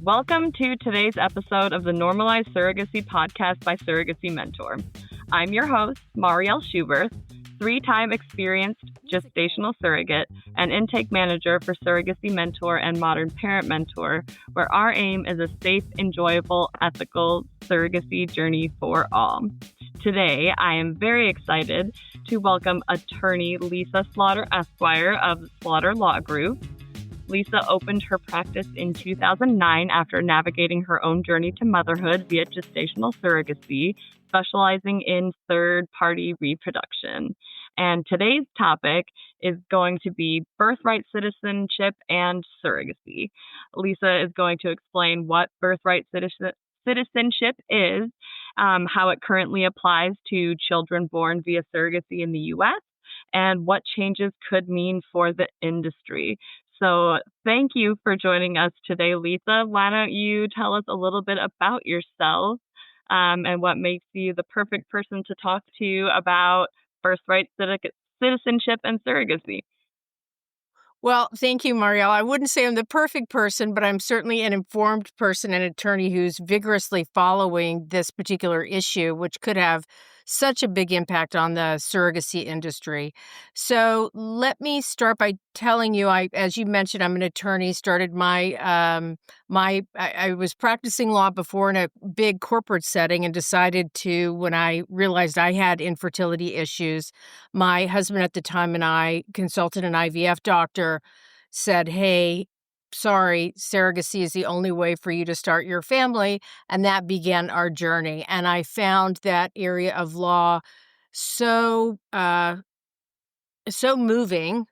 Welcome to today's episode of the Normalized Surrogacy podcast by Surrogacy Mentor. I'm your host, Marielle Schuberth, three-time experienced gestational surrogate and intake manager for Surrogacy Mentor and Modern Parent Mentor, where our aim is a safe, enjoyable, ethical surrogacy journey for all. Today, I am very excited to welcome attorney Lisa Slaughter Esquire of Slaughter Law Group. Lisa opened her practice in 2009 after navigating her own journey to motherhood via gestational surrogacy, specializing in third-party reproduction. And today's topic is going to be birthright citizenship and surrogacy. Lisa is going to explain what birthright citizenship is, how it currently applies to children born via surrogacy in the U.S., and what changes could mean for the industry. So thank you for joining us today, Lisa. Why don't you tell us a little bit about yourself and what makes you the perfect person to talk to about birthright citizenship and surrogacy? Well, thank you, Marielle. I wouldn't say I'm the perfect person, but I'm certainly an informed person and attorney who's vigorously following this particular issue, which could have such a big impact on the surrogacy industry. So let me start by telling you, as you mentioned, I'm an attorney, started I was practicing law before in a big corporate setting and decided to, when I realized I had infertility issues, my husband at the time and I consulted an IVF doctor, said, hey, sorry, surrogacy is the only way for you to start your family. And that began our journey. And I found that area of law so moving,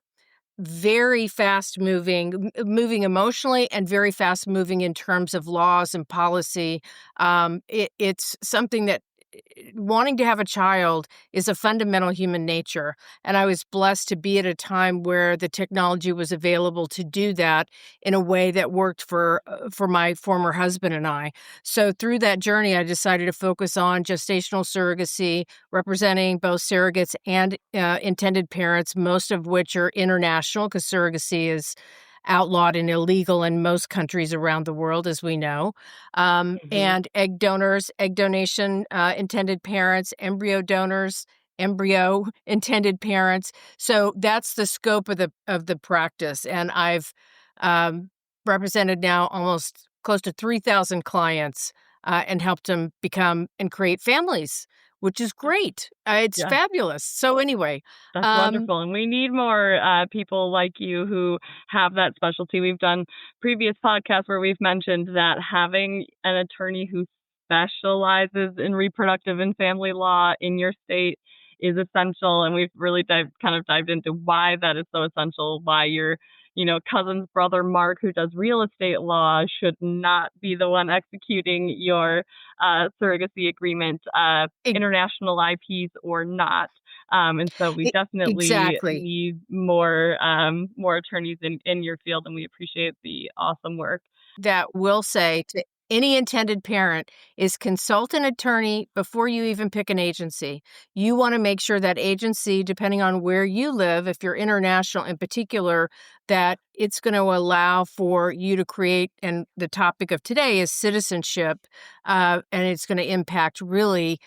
very fast moving emotionally and very fast moving in terms of laws and policy. It's something that wanting to have a child is a fundamental human nature. And I was blessed to be at a time where the technology was available to do that in a way that worked for my former husband and I. So through that journey, I decided to focus on gestational surrogacy, representing both surrogates and intended parents, most of which are international because surrogacy is outlawed and illegal in most countries around the world, as we know, and egg donors, egg donation, intended parents, embryo donors, embryo intended parents. So that's the scope of the practice, and I've represented now almost close to 3,000 clients and helped them become and create families, which is great. It's fabulous. So anyway. That's wonderful. And we need more people like you who have that specialty. We've done previous podcasts where we've mentioned that having an attorney who specializes in reproductive and family law in your state is essential. And we've really dived into why that is so essential, why your cousin's brother, Mark, who does real estate law, should not be the one executing your surrogacy agreement, international IPs or not. And so we definitely need more attorneys in your field, and we appreciate the awesome work. That will say to any intended parent is consult an attorney before you even pick an agency. You want to make sure that agency, depending on where you live, if you're international in particular, that it's going to allow for you to create, and the topic of today is citizenship, and it's going to impact really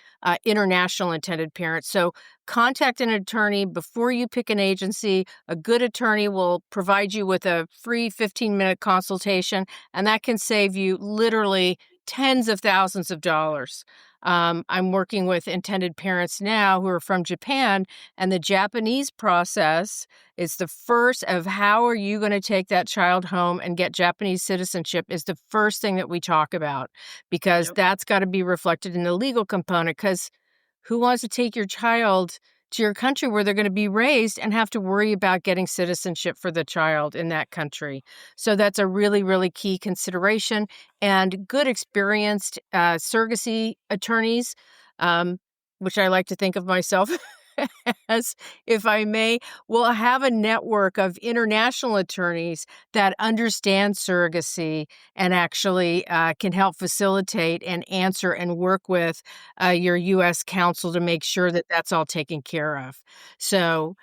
international intended parents. So contact an attorney before you pick an agency. A good attorney will provide you with a free 15-minute consultation, and that can save you literally tens of thousands of dollars. I'm working with intended parents now who are from Japan, and the Japanese process is the first of how are you going to take that child home and get Japanese citizenship is the first thing that we talk about, because that's got to be reflected in the legal component, because who wants to take your child to your country where they're going to be raised and have to worry about getting citizenship for the child in that country? So that's a really, really key consideration. And good experienced surrogacy attorneys, which I like to think of myself as, if I may, will have a network of international attorneys that understand surrogacy and actually can help facilitate and answer and work with your U.S. counsel to make sure that that's all taken care of. So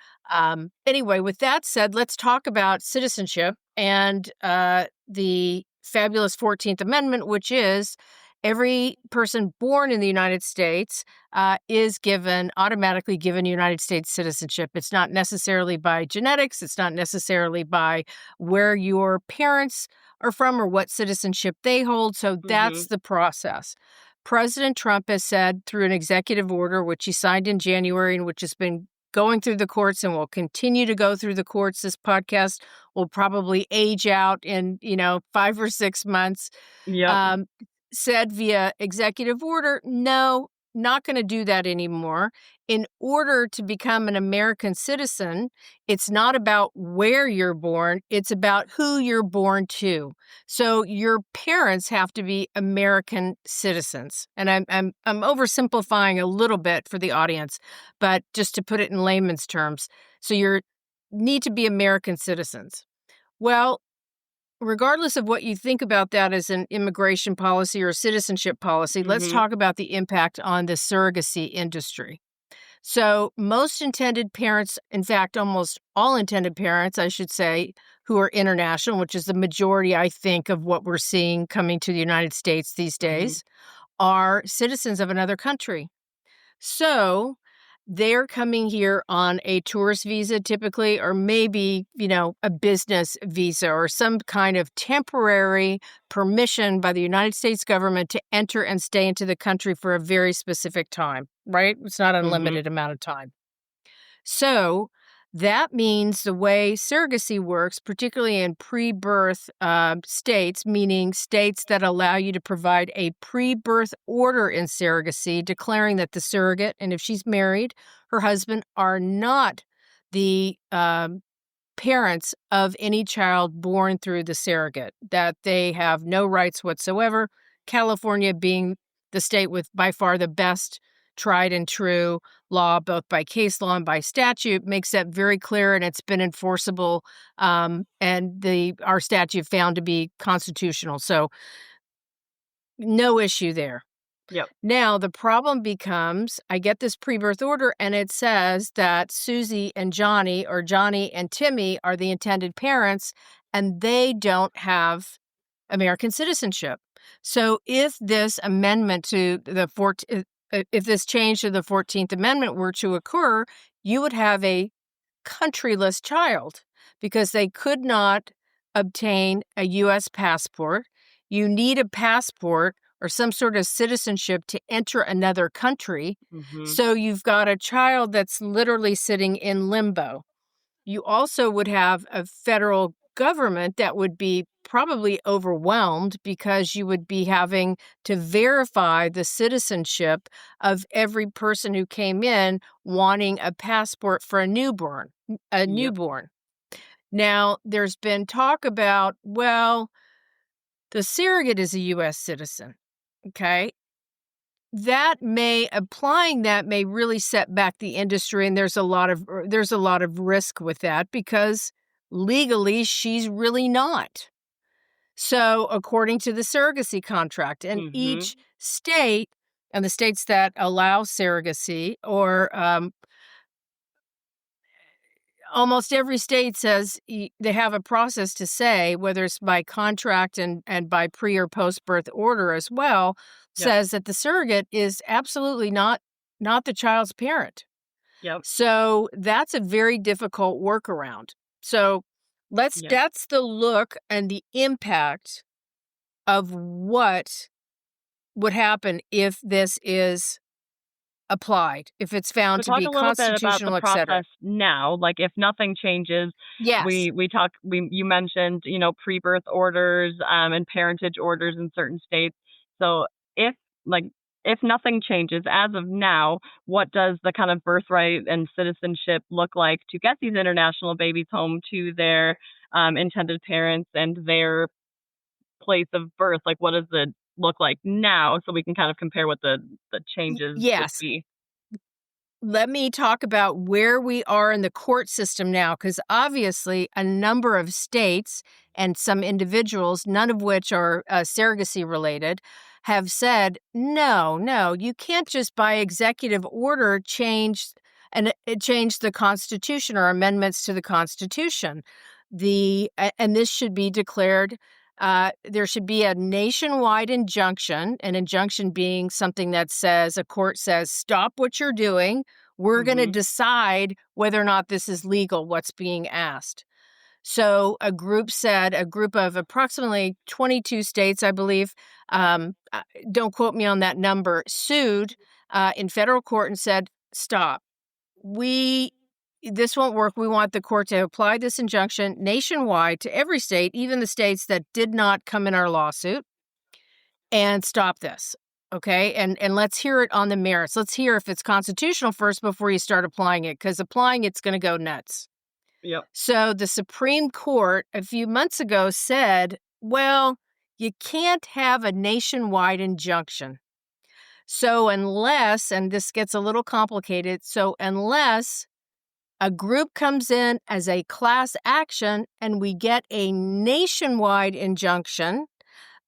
anyway, with that said, let's talk about citizenship and the fabulous 14th Amendment, which is every person born in the United States is automatically given United States citizenship. It's not necessarily by genetics. It's not necessarily by where your parents are from or what citizenship they hold. So that's the process. President Trump has said through an executive order, which he signed in January and which has been going through the courts and will continue to go through the courts. This podcast will probably age out in, 5 or 6 months. Yep. Said via executive order, no, not going to do that anymore. In order to become an American citizen, it's not about where you're born, it's about who you're born to. So your parents have to be American citizens. And I'm oversimplifying a little bit for the audience, but just to put it in layman's terms. So you need to be American citizens. Well, regardless of what you think about that as an immigration policy or citizenship policy, let's talk about the impact on the surrogacy industry. So most intended parents, in fact, almost all intended parents, I should say, who are international, which is the majority, I think, of what we're seeing coming to the United States these days, are citizens of another country. So they're coming here on a tourist visa typically, or maybe, a business visa or some kind of temporary permission by the United States government to enter and stay into the country for a very specific time, right? It's not unlimited amount of time. So that means the way surrogacy works, particularly in pre-birth states, meaning states that allow you to provide a pre-birth order in surrogacy, declaring that the surrogate, and if she's married, her husband, are not the parents of any child born through the surrogate, that they have no rights whatsoever, California being the state with by far the best tried and true law, both by case law and by statute, makes that very clear, and it's been enforceable, and our statute found to be constitutional. So no issue there. Yep. Now, the problem becomes, I get this pre-birth order, and it says that Susie and Johnny, or Johnny and Timmy, are the intended parents, and they don't have American citizenship. So if this amendment to if this change to the 14th Amendment were to occur, you would have a countryless child because they could not obtain a U.S. passport. You need a passport or some sort of citizenship to enter another country. So you've got a child that's literally sitting in limbo. You also would have a federal government that would be probably overwhelmed because you would be having to verify the citizenship of every person who came in wanting a passport for a newborn. Now, there's been talk about, well, the surrogate is a U.S. citizen, okay? Applying that may really set back the industry, and there's a lot of risk with that because legally she's really not. So according to the surrogacy contract, and each state and the states that allow surrogacy, or almost every state says they have a process to say, whether it's by contract and by pre or post birth order as well, says that the surrogate is absolutely not the child's parent. So that's a very difficult workaround. So that's the look and the impact of what would happen if this is applied, if it's found to be constitutional, et cetera. Now, like if nothing changes, yes, you mentioned, pre-birth orders and parentage orders in certain states. So if nothing changes as of now, what does the kind of birthright and citizenship look like to get these international babies home to their intended parents and their place of birth? Like, what does it look like now, so we can kind of compare what the changes would be? Let me talk about where we are in the court system now, because obviously a number of states and some individuals, none of which are surrogacy related, have said, no, you can't just by executive order change the Constitution or amendments to the Constitution. And this should be declared There should be a nationwide injunction, an injunction being something that says, a court says, stop what you're doing. We're going to Mhm. decide whether or not this is legal, what's being asked. So a group of approximately 22 states, I believe, don't quote me on that number, sued in federal court and said, stop. This won't work. We want the court to apply this injunction nationwide to every state, even the states that did not come in our lawsuit, and stop this. Okay. And let's hear it on the merits. Let's hear if it's constitutional first before you start applying it, because applying it's going to go nuts. Yep. So the Supreme Court a few months ago said, well, you can't have a nationwide injunction. So unless, and this gets a little complicated, so unless a group comes in as a class action and we get a nationwide injunction,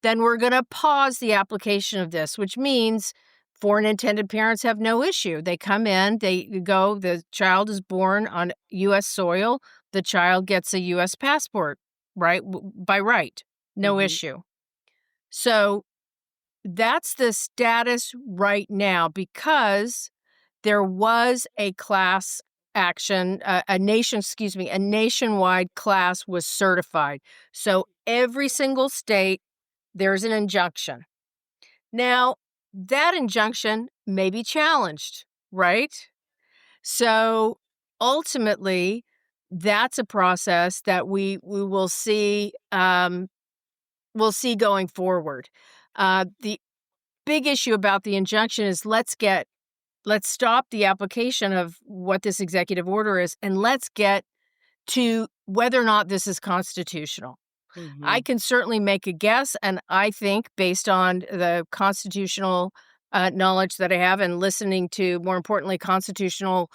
then we're going to pause the application of this, which means foreign intended parents have no issue. They come in, they go, the child is born on U.S. soil, the child gets a U.S. passport, right? By right, no Mhm. issue. So that's the status right now because there was a class action, a nationwide class was certified. So every single state, there's an injunction. Now, that injunction may be challenged, right? So ultimately, that's a process that we will see we'll see going forward. The big issue about the injunction is let's stop the application of what this executive order is, and let's get to whether or not this is constitutional. I Mhm. can certainly make a guess, and I think based on the constitutional knowledge that I have and listening to, more importantly, constitutional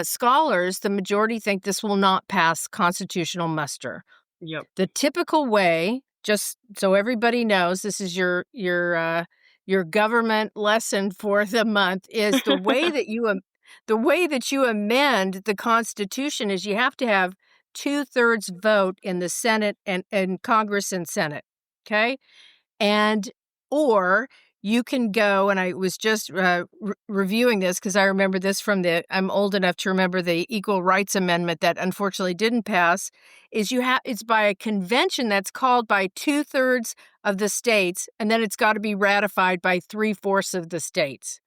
scholars, the majority think this will not pass constitutional muster. Yep. The typical way, just so everybody knows, this is your government lesson for the month, is the way that you amend the Constitution is you have to have 2/3 vote in the Senate and Congress and Senate. Okay, and or you can go, and I was just reviewing this because I remember this I'm old enough to remember the Equal Rights Amendment that unfortunately didn't pass, it's by a convention that's called by 2/3 of the states, and then it's got to be ratified by 3/4 of the states.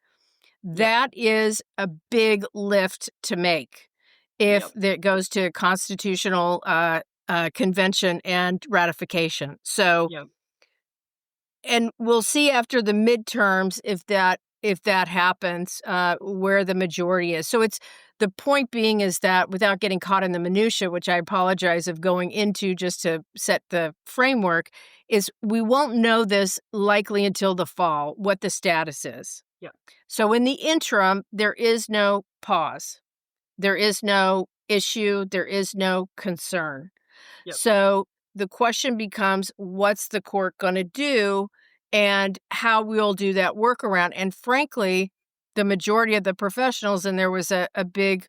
Yep. That is a big lift to make if Yep. it goes to constitutional convention and ratification. So, Yep. and we'll see after the midterms if that happens, where the majority is. So it's the point being is that without getting caught in the minutia, which I apologize of going into just to set the framework, is we won't know this likely until the fall what the status is. Yep. So in the interim, there is no pause. There is no issue. There is no concern. Yep. So the question becomes, what's the court going to do and how we'll do that workaround? And frankly, the majority of the professionals, and there was a big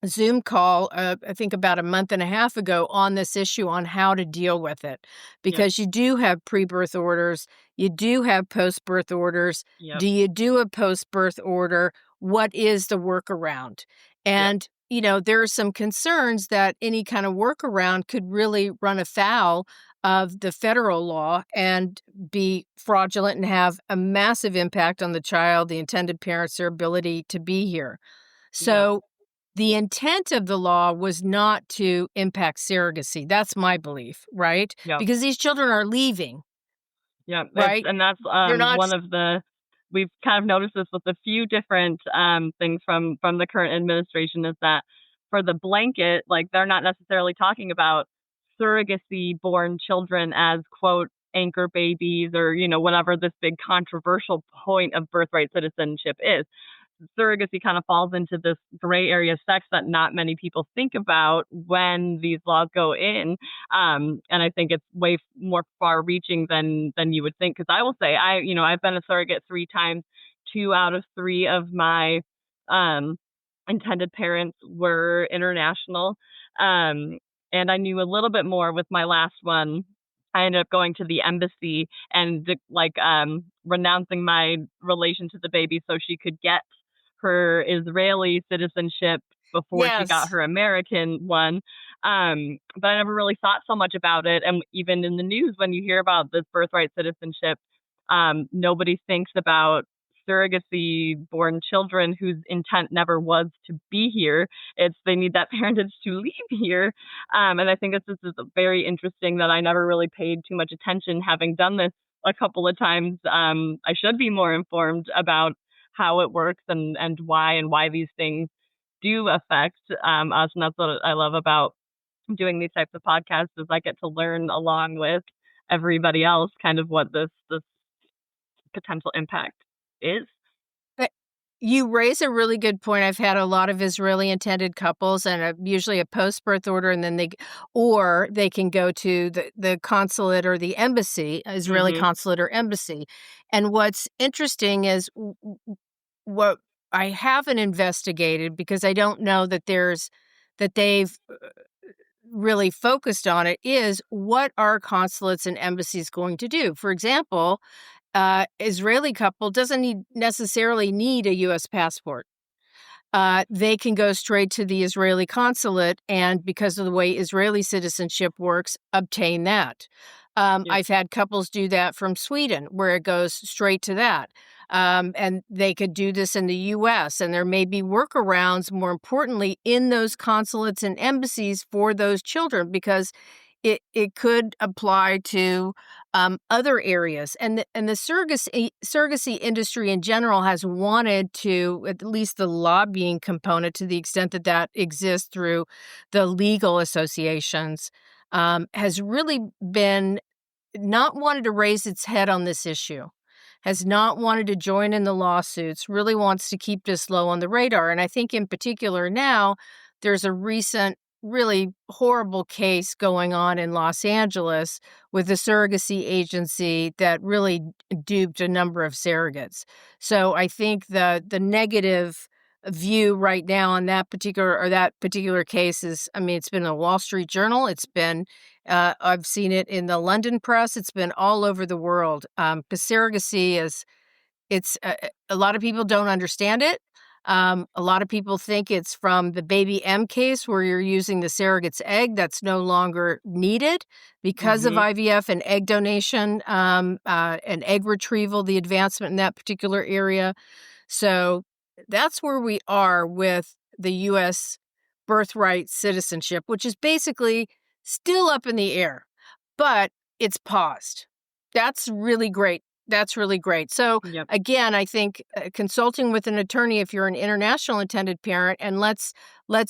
Zoom call, I think about a month and a half ago on this issue on how to deal with it. Yep. Because you do have pre-birth orders, you do have post-birth orders. Yep. Do you do a post-birth order? What is the workaround? Yep. And, there are some concerns that any kind of workaround could really run afoul of the federal law and be fraudulent and have a massive impact on the child, the intended parents, their ability to be here. Yep. So the intent of the law was not to impact surrogacy. That's my belief, right? Yep. Because these children are leaving, Yeah, right? that's They're not. one of the we've kind of noticed this with a few different things from the current administration is that for the blanket, like they're not necessarily talking about surrogacy born children as quote anchor babies or whatever this big controversial point of birthright citizenship is. Surrogacy kind of falls into this gray area sex that not many people think about when these laws go in. And I think it's way more far reaching than you would think. Because I will say, I've been a surrogate 3 times. 2 out of 3 of my um, intended parents were international. And I knew a little bit more with my last one I ended up going to the embassy and renouncing my relation to the baby so she could get her Israeli citizenship before she got Yes. her American one. But I never really thought so much about it. And even in the news, when you hear about this birthright citizenship, nobody thinks about surrogacy born children whose intent never was to be here. It's they need that parentage to leave here. And I think this is very interesting that I never really paid too much attention, having done this a couple of times. I should be more informed about how it works and why these things do affect us. And that's what I love about doing these types of podcasts is I get to learn along with everybody else kind of what this potential impact is. But you raise a really good point. I've had a lot of Israeli intended couples and usually a post-birth order, and then they can go to the consulate or the embassy, Israeli Mm-hmm. consulate or embassy. And what's interesting is what I haven't investigated, because I don't know that they've really focused on it, is what are consulates and embassies going to do? For example, Israeli couple doesn't necessarily need a U.S. passport. They can go straight to the Israeli consulate and, because of the way Israeli citizenship works, obtain that. Yep. I've had couples do that from Sweden, where it goes straight to that. And they could do this in the U.S., and there may be workarounds, more importantly, in those consulates and embassies for those children, because it could apply to other areas. And the surrogacy industry in general has wanted to, at least the lobbying component, to the extent that that exists through the legal associations, has really been not wanted to raise its head on this issue, has not wanted to join in the lawsuits, really wants to keep this low on the radar. And I think in particular now, there's a recent really horrible case going on in Los Angeles with a surrogacy agency that really duped a number of surrogates. So I think the negative view right now on that particular case is, I mean, it's been in the Wall Street Journal, it's been I've seen it in the London press, it's been all over the world. Because surrogacy is, it's a lot of people don't understand it. A lot of people think it's from the Baby M case, where you're using the surrogate's egg that's no longer needed because of Mm-hmm. IVF and egg donation, and egg retrieval, the advancement in that particular area. So that's where we are with the U.S. birthright citizenship, which is basically still up in the air, but it's paused. That's really great. That's really great. So Yep. again, I think consulting with an attorney if you're an international intended parent, and let's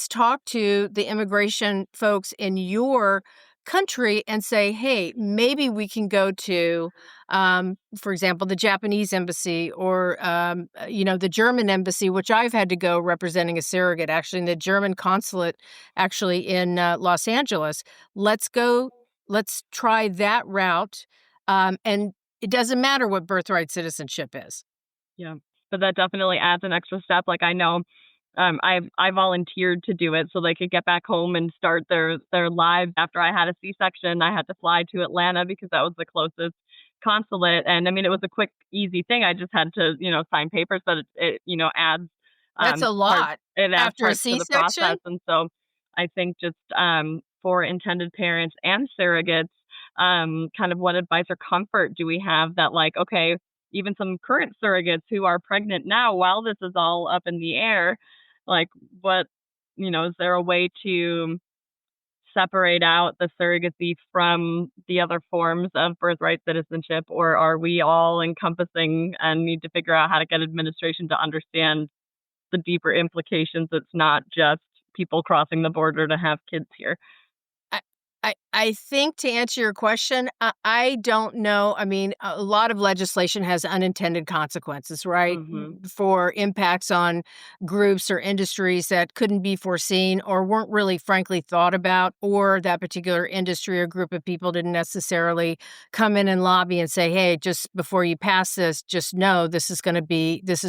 talk to the immigration folks in your country and say, hey, maybe we can go to, for example, the Japanese embassy or the German embassy, which I've had to go representing a surrogate, actually, in the German consulate, actually in Los Angeles. Let's go. Let's try that route, and it doesn't matter what birthright citizenship is. Yeah. But that definitely adds an extra step. Like I know I volunteered to do it so they could get back home and start their lives after I had a C-section. I had to fly to Atlanta because that was the closest consulate. And I mean, it was a quick, easy thing. I just had to, sign papers, but it adds That's a parts, lot it adds after a parts to the C-section. process. And so I think just for intended parents and surrogates, kind of what advice or comfort do we have that, like, okay, even some current surrogates who are pregnant now while this is all up in the air, like what, is there a way to separate out the surrogacy from the other forms of birthright citizenship, or are we all encompassing and need to figure out how to get administration to understand the deeper implications? It's not just people crossing the border to have kids here. I think, to answer your question, I don't know. I mean, a lot of legislation has unintended consequences, right? Mm-hmm. For impacts on groups or industries that couldn't be foreseen or weren't really, frankly, thought about, or that particular industry or group of people didn't necessarily come in and lobby and say, hey, just before you pass this, just know this is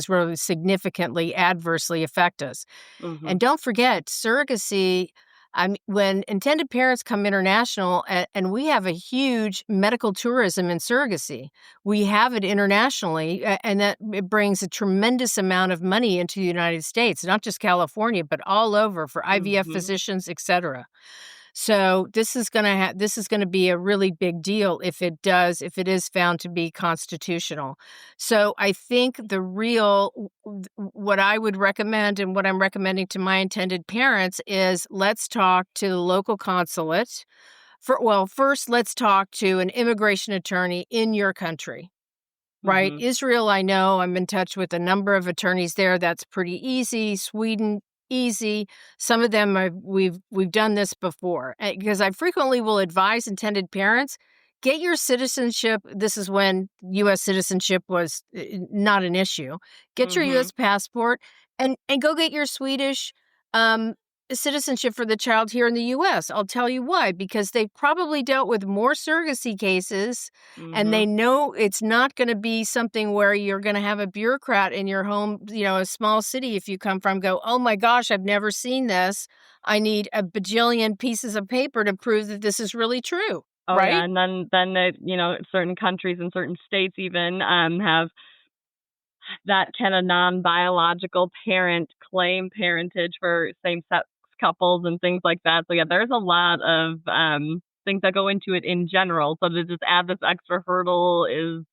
really significantly adversely affect us. Mm-hmm. And don't forget, surrogacy When intended parents come international, and we have a huge medical tourism in surrogacy, we have it internationally, and that it brings a tremendous amount of money into the United States, not just California, but all over for IVF Mm-hmm. physicians, et cetera. So this is gonna be a really big deal if it is found to be constitutional. So I think what I would recommend and what I'm recommending to my intended parents is let's talk to the local consulate. First, let's talk to an immigration attorney in your country. Right? Mm-hmm. Israel, I know. I'm in touch with a number of attorneys there. That's pretty easy. Sweden, easy. Some of them we've done this before. Because I frequently will advise intended parents, get your citizenship. This is when US citizenship was not an issue. Get your Mm-hmm. US passport and go get your Swedish um citizenship for the child here in the US. I'll tell you why, because they've probably dealt with more surrogacy cases and Mm-hmm. they know it's not gonna be something where you're gonna have a bureaucrat in your home, a small city if you come from, go, "Oh my gosh, I've never seen this. I need a bajillion pieces of paper to prove that this is really true." Oh yeah, Right? and certain countries and certain states even have that kind of non-biological parent claim parentage for same-sex couples and things like that. So yeah, there's a lot of things that go into it in general. So to just add this extra hurdle is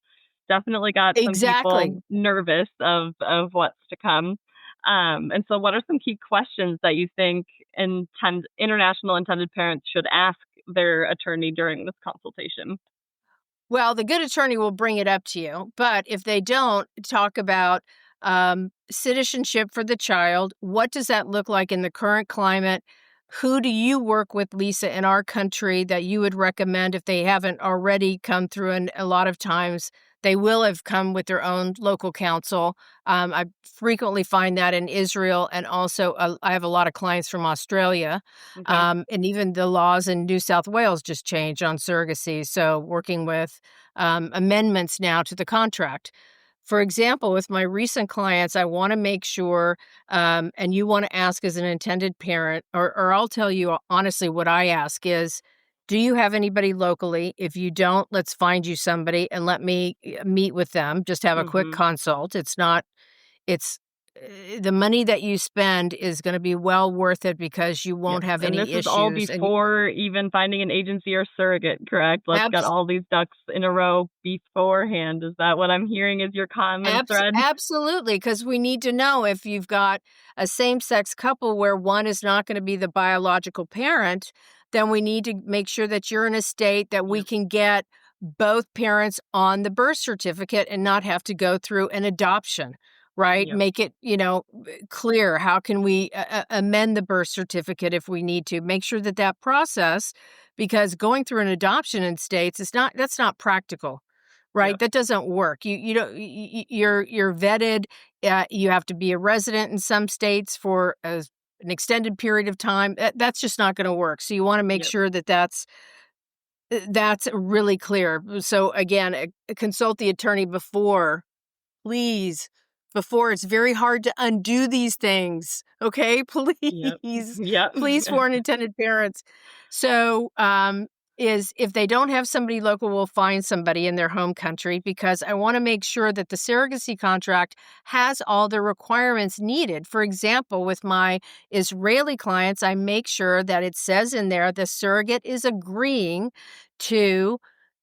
definitely got some Exactly. people nervous of what's to come. And so, what are some key questions that you think international intended parents should ask their attorney during this consultation? Well, the good attorney will bring it up to you, but if they don't, talk about citizenship for the child. What does that look like in the current climate? Who do you work with, Lisa, in our country that you would recommend if they haven't already come through? And a lot of times they will have come with their own local counsel. I frequently find that in Israel, and also I have a lot of clients from Australia. Okay. And even the laws in New South Wales just changed on surrogacy. So, working with amendments now to the contract. For example, with my recent clients, I want to make sure, and you want to ask as an intended parent, or I'll tell you honestly what I ask is, do you have anybody locally? If you don't, let's find you somebody and let me meet with them. Just have a quick Mhm. consult. It's the money that you spend is going to be well worth it because you Yep. won't have And this any is all issues. And before even finding an agency or surrogate, correct? Let's get abs- all these ducks in a row beforehand. Is that what I'm hearing is your common thread? Absolutely, because we need to know if you've got a same-sex couple where one is not gonna be the biological parent, then we need to make sure that you're in a state that we Yep. can get both parents on the birth certificate and not have to go through an adoption, right? Yep. Make it, clear. How can we amend the birth certificate if we need to? Make sure that that process, because going through an adoption in states is not that's not practical. Right, Yep. that doesn't work. You don't you're vetted, you have to be a resident in some states for an extended period of time. That's just not gonna work, so you wanna make Yep. sure that that's really clear. So, again, consult the attorney before. Please, before it's very hard to undo these things, okay? Yep. Please, Yep. please, foreign intended parents. So, is if they don't have somebody local, we'll find somebody in their home country because I wanna make sure that the surrogacy contract has all the requirements needed. For example, with my Israeli clients, I make sure that it says in there the surrogate is agreeing to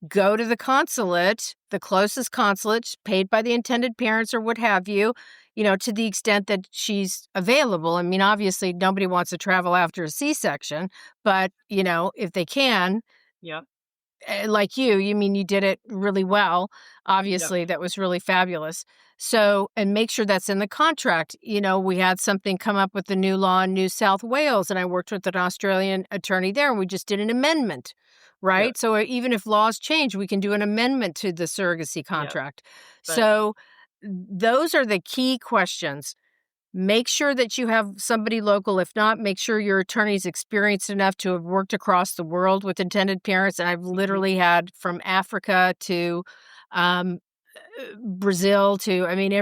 go to the consulate, the closest consulate, paid by the intended parents or what have you, to the extent that she's available. I mean, obviously, nobody wants to travel after a C-section, but, if they can, Yep. like you mean, you did it really well. Yep. Obviously, that was really fabulous. So, and make sure that's in the contract. We had something come up with the new law in New South Wales, and I worked with an Australian attorney there, and we just did an amendment, Yep. right? So, even if laws change, we can do an amendment to the surrogacy Yep. contract. But So, those are the key questions. Make sure that you have somebody local. If not, make sure your attorney's experienced enough to have worked across the world with intended parents. And I've mhm. literally had from Africa to um, Brazil to, I mean,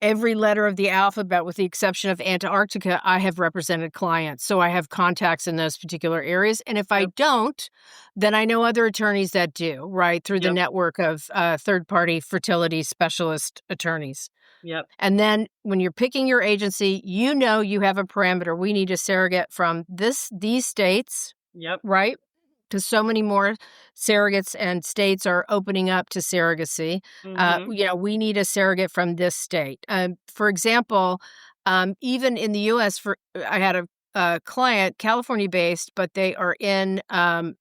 every letter of the alphabet, with the exception of Antarctica, I have represented clients. So I have contacts in those particular areas. And if I Yep. don't, then I know other attorneys that do, right, through the Yep. network of third-party fertility specialist attorneys. Yep. And then when you're picking your agency, you know you have a parameter. We need a surrogate from these states, Yep. right? Because so many more surrogates and states are opening up to surrogacy. Mhm. We need a surrogate from this state. For example, even in the U.S., I had a client, California-based, but they are in the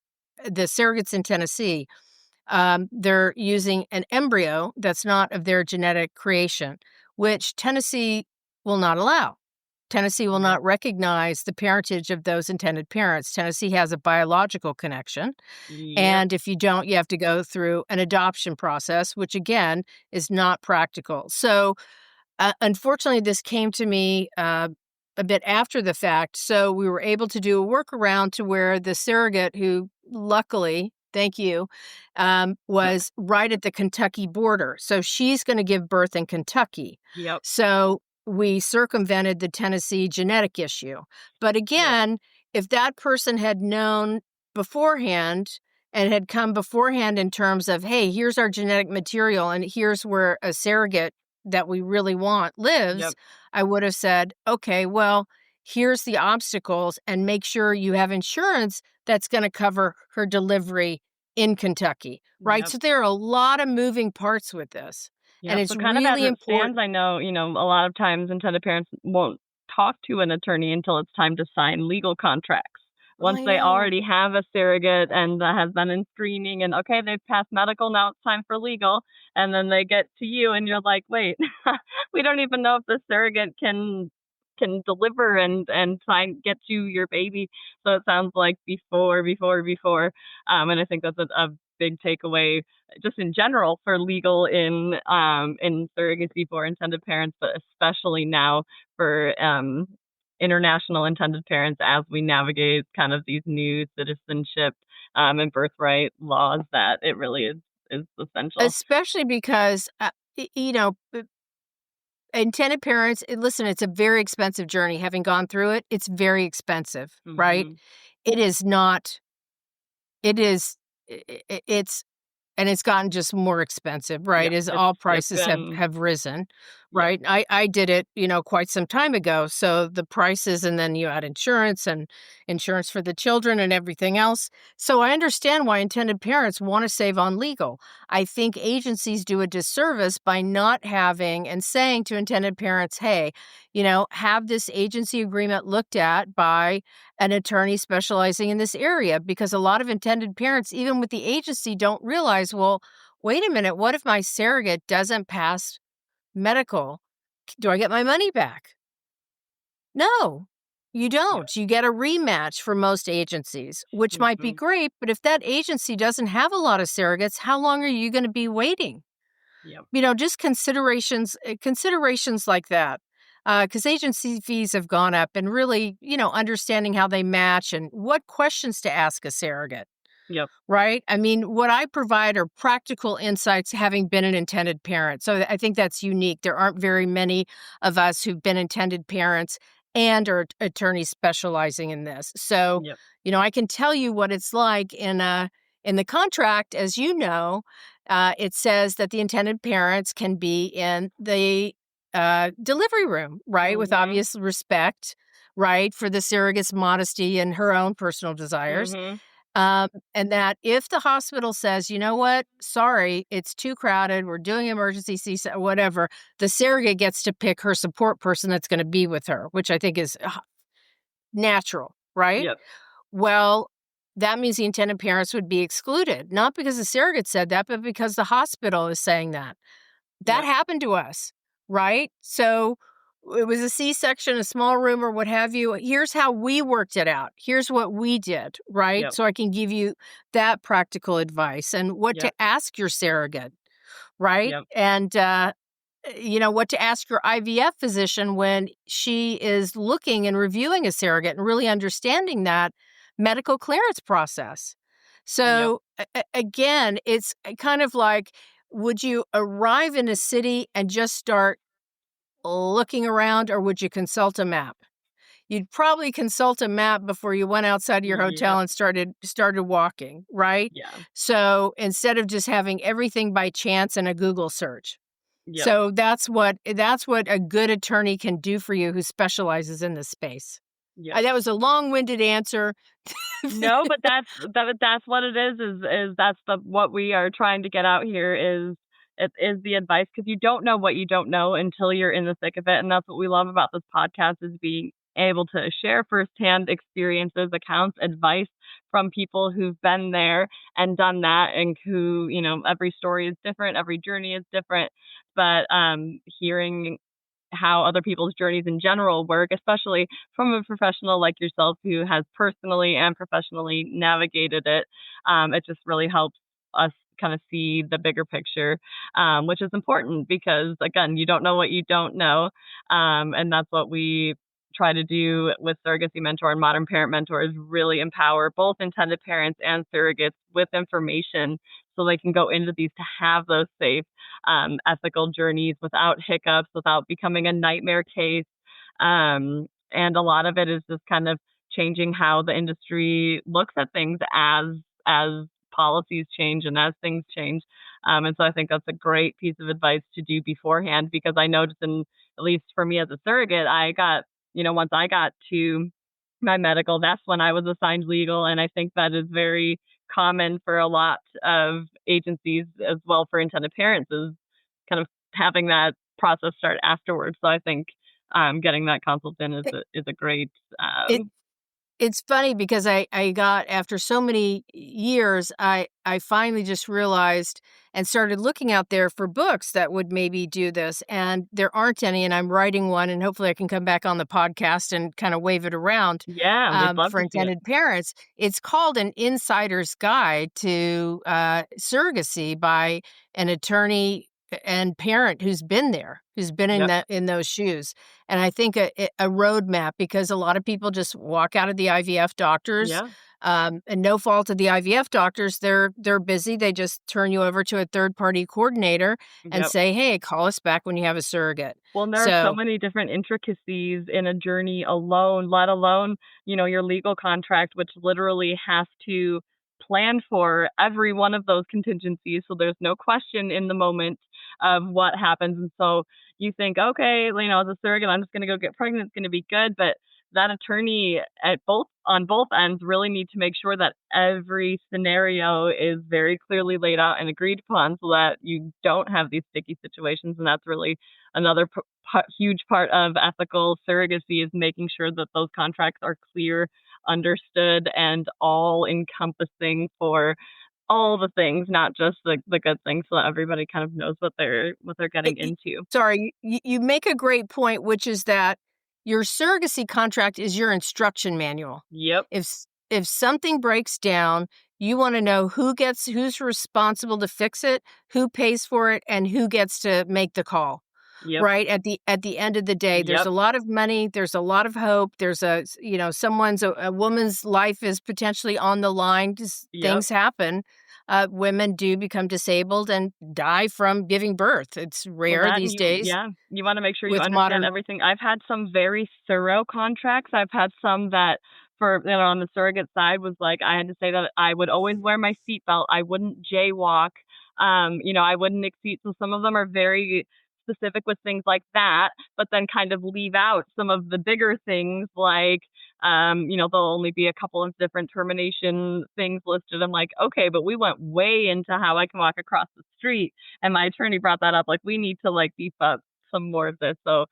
surrogates in Tennessee. They're using an embryo that's not of their genetic creation, which Tennessee will not allow. Tennessee will Yep. not recognize the parentage of those intended parents. Tennessee has a biological connection. Yep. And if you don't, you have to go through an adoption process, which again is not practical. So, unfortunately, this came to me a bit after the fact. So, we were able to do a workaround to where the surrogate, who luckily, thank you, was right at the Kentucky border. So, she's going to give birth in Kentucky. Yep. So, we circumvented the Tennessee genetic issue. But Yep. again, if that person had known beforehand and had come beforehand in terms of, hey, here's our genetic material and here's where a surrogate that we really want lives, Yep. I would have said, okay, well, here's the obstacles and make sure you have insurance that's going to cover her delivery in Kentucky, right? Yep. So there are a lot of moving parts with this. And Yep. it's So kind of as really it stands, important. I know, a lot of times intended parents won't talk to an attorney until it's time to sign legal contracts. Once I they know. already have a surrogate and has been in screening and okay, they've passed medical, now it's time for legal. And then they get to you and you're like, wait, we don't even know if the surrogate can deliver and get you your baby. So it sounds like before. And I think that's a big takeaway just in general for legal in surrogacy for intended parents, but especially now for international intended parents as we navigate kind of these new citizenship and birthright laws that it really is essential. Especially because, intended parents, listen, it's a very expensive journey. Having gone through it, it's very expensive, right? Hmm. It is not, it is, it's, and it's gotten just more expensive, right? Yep, As all it's prices have, been have risen, yep, right? I did it, quite some time ago. So the prices, and then you add insurance and insurance for the children and everything else. So I understand why intended parents want to save on legal. I think agencies do a disservice by not having and saying to intended parents, hey, have this agency agreement looked at by an attorney specializing in this area, because a lot of intended parents, even with the agency, don't realize, well, wait a minute, what if my surrogate doesn't pass medical? Do I get my money back? No, you yep, don't. You get a rematch for most agencies, which might be hmm great, but if that agency doesn't have a lot of surrogates, how long are you going to be waiting? yep, Just considerations like that. Because agency fees have gone up, and really, understanding how they match and what questions to ask a surrogate, yep, right? I mean, what I provide are practical insights having been an intended parent. So I think that's unique. There aren't very many of us who've been intended parents and are attorneys specializing in this. So, yep, I can tell you what it's like in the contract, as you know, it says that the intended parents can be in the delivery room, right? With hmm obvious respect, right? For the surrogate's modesty and her own personal desires. hmm And that if the hospital says, you know what, sorry, it's too crowded, we're doing emergency C, whatever, the surrogate gets to pick her support person that's going to be with her, which I think is natural, right? yep, Well, that means the intended parents would be excluded, not because the surrogate said that, but because the hospital is saying that. That yep, happened to us, right? So it was a C-section, a small room or what have you. Here's how we worked it out. Here's what we did, right? yep, So I can give you that practical advice and what to yep, ask your surrogate, right? yep, And, what to ask your IVF physician when she is looking and reviewing a surrogate and really understanding that medical clearance process. yep, So, again, it's kind of like, would you arrive in a city and just start looking around, or would you consult a map? You'd probably consult a map before you went outside of your hotel Yep. and started walking, right? Yeah. So instead of just having everything by chance in a Google search. Yep. So that's what a good attorney can do for you who specializes in this space. Yep. That was a long-winded answer. No, but that's what it is that's what we are trying to get out here is the advice, because you don't know what you don't know until you're in the thick of it, and that's what we love about this podcast, is being able to share firsthand experiences, accounts, advice from people who've been there and done that, and who, every story is different, every journey is different, but hearing how other people's journeys in general work, especially from a professional like yourself who has personally and professionally navigated it. It just really helps us kind of see the bigger picture, which is important because, again, you don't know what you don't know. And that's what we try to do with Surrogacy Mentor and Modern Parent Mentor, is really empower both intended parents and surrogates with information so they can go into these to have those safe, ethical journeys without hiccups, without becoming a nightmare case. And a lot of it is just kind of changing how the industry looks at things as policies change and as things change. And so I think that's a great piece of advice to do beforehand, because I noticed, at least for me as a surrogate, I got, once I got to my medical, that's when I was assigned legal. And I think that is very common for a lot of agencies as well for intended parents, is kind of having that process start afterwards. So I think getting that consult in is a great It It's funny because I got after so many years, I finally just realized and started looking out there for books that would maybe do this, and there aren't any, and I'm writing one, and hopefully I can come back on the podcast and kinda wave it around, yeah, we'd love for to see it. intended parents. It's called An Insider's Guide to, Surrogacy by an attorney and parent who's been there, who's been in Yep. in those shoes. And I think a roadmap, because a lot of people just walk out of the IVF doctors, Yeah. and no fault of the IVF doctors. They're busy. They just turn you over to a third party coordinator and Yep. say, "Hey, call us back when you have a surrogate." Well, and there are so So many different intricacies in a journey alone, let alone, your legal contract, which literally has to plan for every one of those contingencies. So there's no question in the moment of what happens. And so you think, okay, as a surrogate, I'm just going to go get pregnant. It's going to be good. But that attorney on both ends really need to make sure that every scenario is very clearly laid out and agreed upon, so that you don't have these sticky situations. And that's really another huge part of ethical surrogacy, is making sure that those contracts are clear, understood, and all encompassing for all the things, not just the good things, so that everybody kind of knows what they're getting into. sorry, you make a great point, which is that your surrogacy contract is your instruction manual. Yep. If something breaks down, you want to know who's responsible to fix it, who pays for it, and who gets to make the call. Yep. Right? At the end of the day, there's Yep. a lot of money, there's a lot of hope, there's a woman's life is potentially on the line. Just Yep. things happen. Women do become disabled and die from giving birth. It's Well, rare that, and these days you wanna make sure you with understand modern. everything. I've had some very thorough contracts. I've had some that, for, on the surrogate side, was like, I had to say that I would always wear my seatbelt, I wouldn't jaywalk, I wouldn't exceed. So some of them are very specific with things like that, but then kind of leave out some of the bigger things, like, there'll only be a couple of different termination things listed. I'm like, okay, but we went way into how I can walk across the street, and my attorney brought that up. Like, we need to like beef up some more of this. So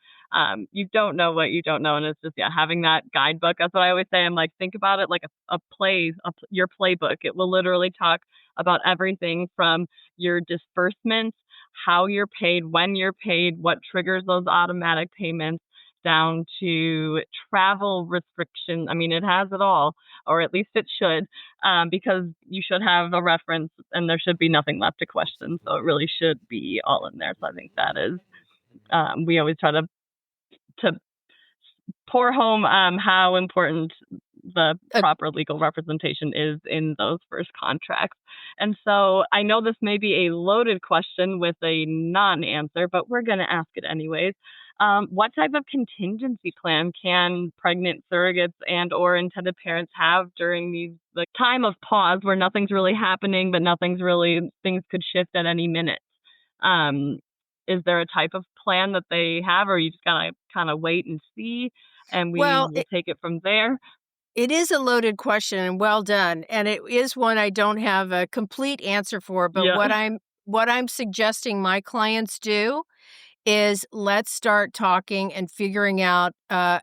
you don't know what you don't know, and it's just, having that guidebook. That's what I always say. I'm like, think about it like a play, your playbook. It will literally talk about everything from your disbursements, how you're paid, when you're paid, what triggers those automatic payments, down to travel restriction. I mean, it has it all, or at least it should, because you should have a reference, and there should be nothing left to question. So it really should be all in there. So I think that is, we always try to pour home how important the proper legal representation is in those first contracts. And so I know this may be a loaded question with a non-answer, but we're going to ask it anyways. What type of contingency plan can pregnant surrogates and or intended parents have during the time of pause where nothing's really happening, but things could shift at any minute? Is there a type of plan that they have, or you just gotta kind of wait and see, and we Well, will take it from there? it is a loaded question and well done, and it is one I don't have a complete answer for, but Yeah. what I'm suggesting my clients do is let's start talking and figuring out,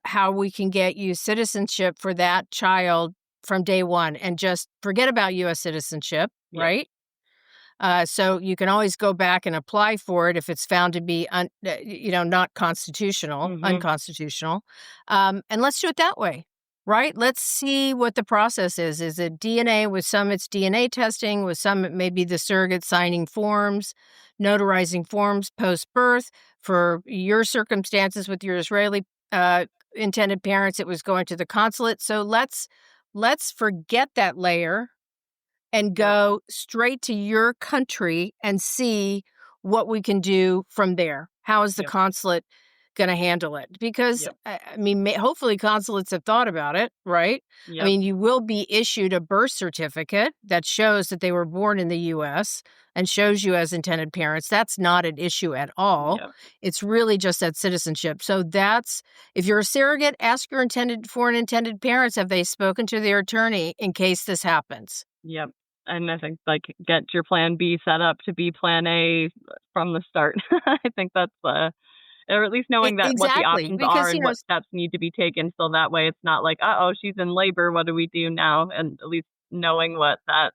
how we can get you citizenship for that child from day one, and just forget about US citizenship, Yep. right? So you can always go back and apply for it if it's found to be not Mhm. unconstitutional. And let's do it that way, right? Let's see what the process is. Is it DNA? With some, it's DNA testing. With some, it may be the surrogate signing forms, notarizing forms post birth. For your circumstances with your Israeli intended parents, it was going to the consulate. So let's forget that layer and Yep. go straight to your country and see what we can do from there. How is the Yep. consulate going to handle it? Because, Yep. I mean, hopefully consulates have thought about it, right? I Yep. mean, you will be issued a birth certificate that shows that they were born in the US and shows you as intended parents. That's not an issue at all. Yep. It's really just that citizenship. So if you're a surrogate, ask your foreign intended parents, have they spoken to their attorney in case this happens? Yep. And I think, like, get your plan B set up to be plan A from the start. I think that's, or at least knowing that what the Exactly, options are because, and what steps need to be taken, so that way it's not like, "Uh-oh, she's in labor, what do we do now?" And at least knowing what that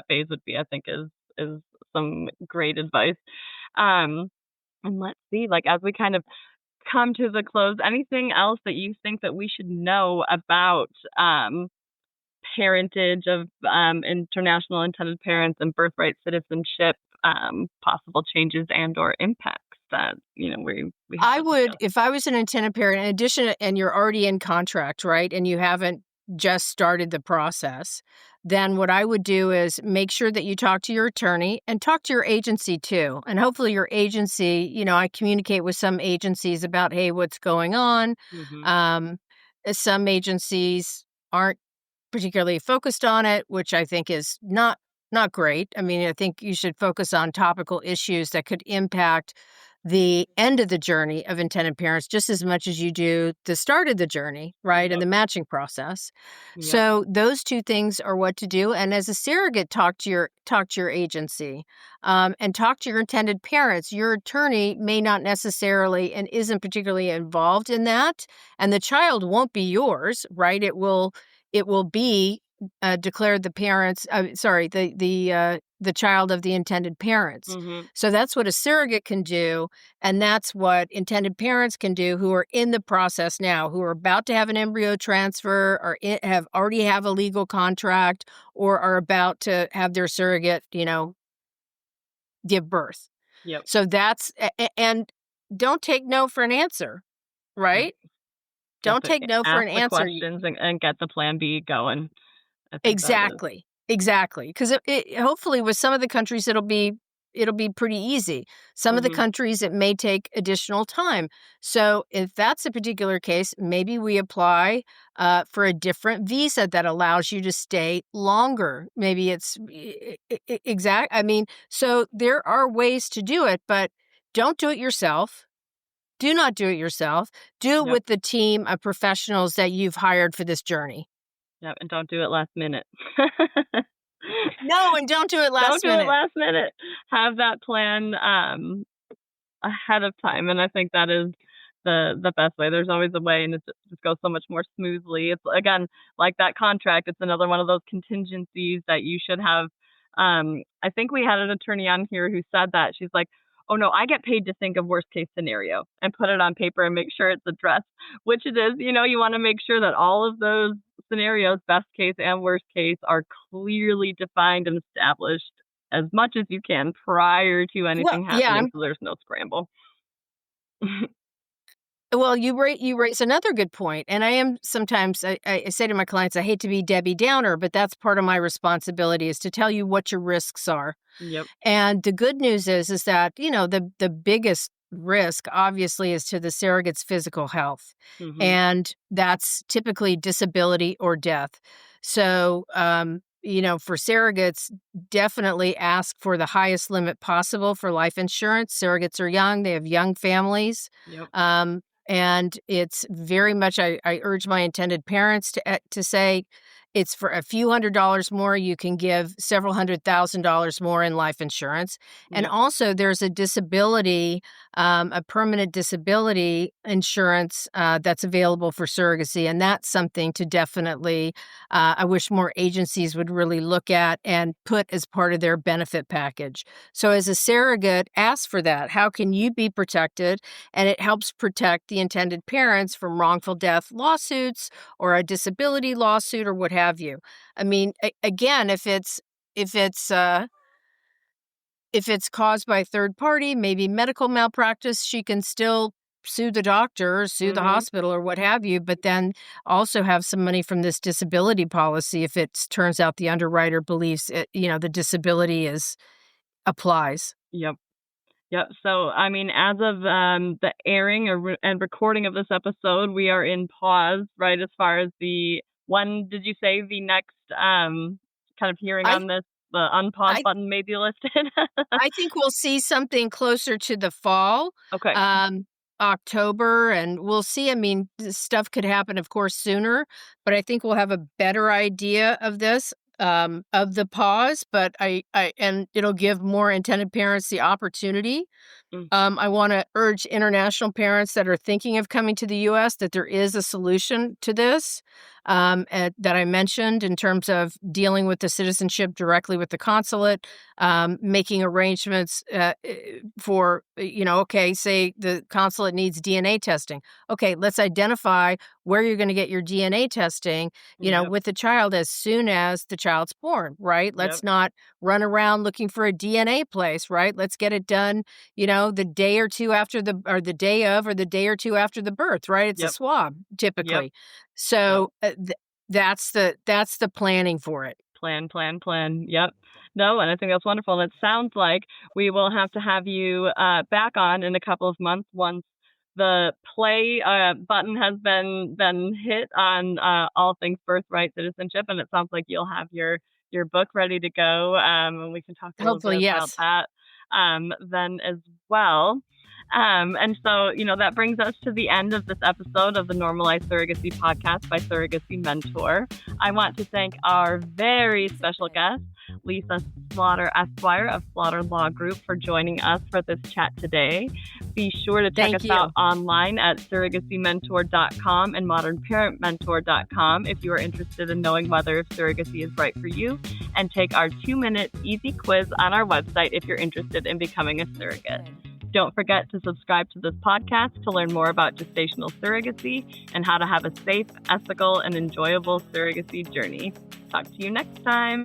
phase would be, I think is some great advice. Um, and let's see, like, as we kind of come to the close, anything else that you think that we should know about, parentage of, international intended parents and birthright citizenship, possible changes and or impacts that, we I haven't would, discussed? if I was an intended parent, in addition, and you're already in contract, right, and you haven't just started the process, then what I would do is make sure that you talk to your attorney and talk to your agency too. And hopefully your agency, I communicate with some agencies about, hey, what's going on. Mhm. Um, some agencies aren't particularly focused on it, which I think is not great. I mean, I think you should focus on topical issues that could impact the end of the journey of intended parents just as much as you do the start of the journey, right? And Yep. the matching process. Yep. So those two things are what to do. And as a surrogate, talk to your agency, and talk to your intended parents. Your attorney may not necessarily and isn't particularly involved in that, and the child won't be yours, right? It will be declared the parents. Sorry, the child of the intended parents. Mhm. So that's what a surrogate can do, and that's what intended parents can do who are in the process now, who are about to have an embryo transfer, or have already have a legal contract, or are about to have their surrogate, give birth. Yep. So and don't take no for an answer, Yep. right? Just Don't take no for ask an the answer. questions and get the plan B going. I think that is. Exactly, exactly. Because hopefully with some of the countries, it'll be pretty easy. Some of the Mhm. countries, it may take additional time. So if that's a particular case, maybe we apply, for a different visa that allows you to stay longer. Maybe it's exact I mean, so there are ways to do it, but don't do it yourself. Do not do it yourself. Do it Yep. with the team of professionals that you've hired for this journey. Yep, and don't do it last minute. No, and don't do it Don't last do it minute. last minute. Have that plan, ahead of time, and I think that is the best way. There's always a way, and it just goes so much more smoothly. It's, again, like that contract, it's another one of those contingencies that you should have. I think we had an attorney on here who said that. She's like, "Oh, no, I get paid to think of worst case scenario and put it on paper and make sure it's addressed," which it is. You wanna make sure that all of those scenarios, best case and worst case, are clearly defined and established as much as you can prior to Well, anything yeah, happening, so there's no scramble. Well, you raise another good point, and I am sometimes I say to my clients, I hate to be Debbie Downer, but that's part of my responsibility is to tell you what your risks are. Yep. And the good news is that, the biggest risk obviously is to the surrogate's physical health. Mm-hmm. And that's typically disability or death. So, for surrogates, definitely ask for the highest limit possible for life insurance. Surrogates are young, they have young families. Yep. And it's very much, I urge my intended parents to say, it's for a few $100s more. You can give several $100,000 more in life insurance. And Yep. also, there's a disability, a permanent disability insurance that's available for surrogacy. And that's something to definitely, I wish more agencies would really look at and put as part of their benefit package. So, as a surrogate, ask for that. How can you be protected? And it helps protect the intended parents from wrongful death lawsuits or a disability lawsuit or what have you. I mean, again, if it's caused by a third party, maybe medical malpractice, she can still sue the doctor, or sue the Mm-hmm. hospital, or what have you. But then also have some money from this disability policy if it turns out the underwriter believes the disability applies. Yep. Yep. So, I mean, as of the airing and recording of this episode, we are in pause, right? As far as when did you say the next kind of hearing I on this, the unpause I button may be listed? I think we'll see something closer to the fall, Okay. October, and we'll see. I mean, this stuff could happen, of course, sooner, but I think we'll have a better idea of this, of the pause. But and it'll give more intended parents the opportunity. Mm. I want to urge international parents that are thinking of coming to the U.S. that there is a solution to this, that I mentioned in terms of dealing with the citizenship directly with the consulate, making arrangements for, okay, say the consulate needs DNA testing. Okay, let's identify where you're going to get your DNA testing, Yep. with the child as soon as the child's born, right? Yep. Let's not run around looking for a DNA place, right? Let's get it done, the day or two after or the day of, or the day or two after the birth, right? It's a Yep. swab Yep. typically. So So that's the planning for it. plan. Yep. No, and I think that's wonderful. And it sounds like we will have you back on in a couple of months once the play button has been hit on all things birthright citizenship, and it sounds like you'll have your book ready to go, and we can talk a little Hopefully, bit about yes. that then as well. And so, that brings us to the end of this episode of the Normalized Surrogacy podcast by Surrogacy Mentor. I want to thank our very special guest, Lisa Slaughter Esquire of Slaughter Law Group, for joining us for this chat today. Be sure to check us out online at surrogacymentor.com and modernparentmentor.com if you are interested in knowing whether surrogacy is right for you, and take our 2-minute easy quiz on our website if you're interested in becoming a surrogate. Don't forget to subscribe to this podcast to learn more about gestational surrogacy and how to have a safe, ethical, and enjoyable surrogacy journey. Talk to you next time.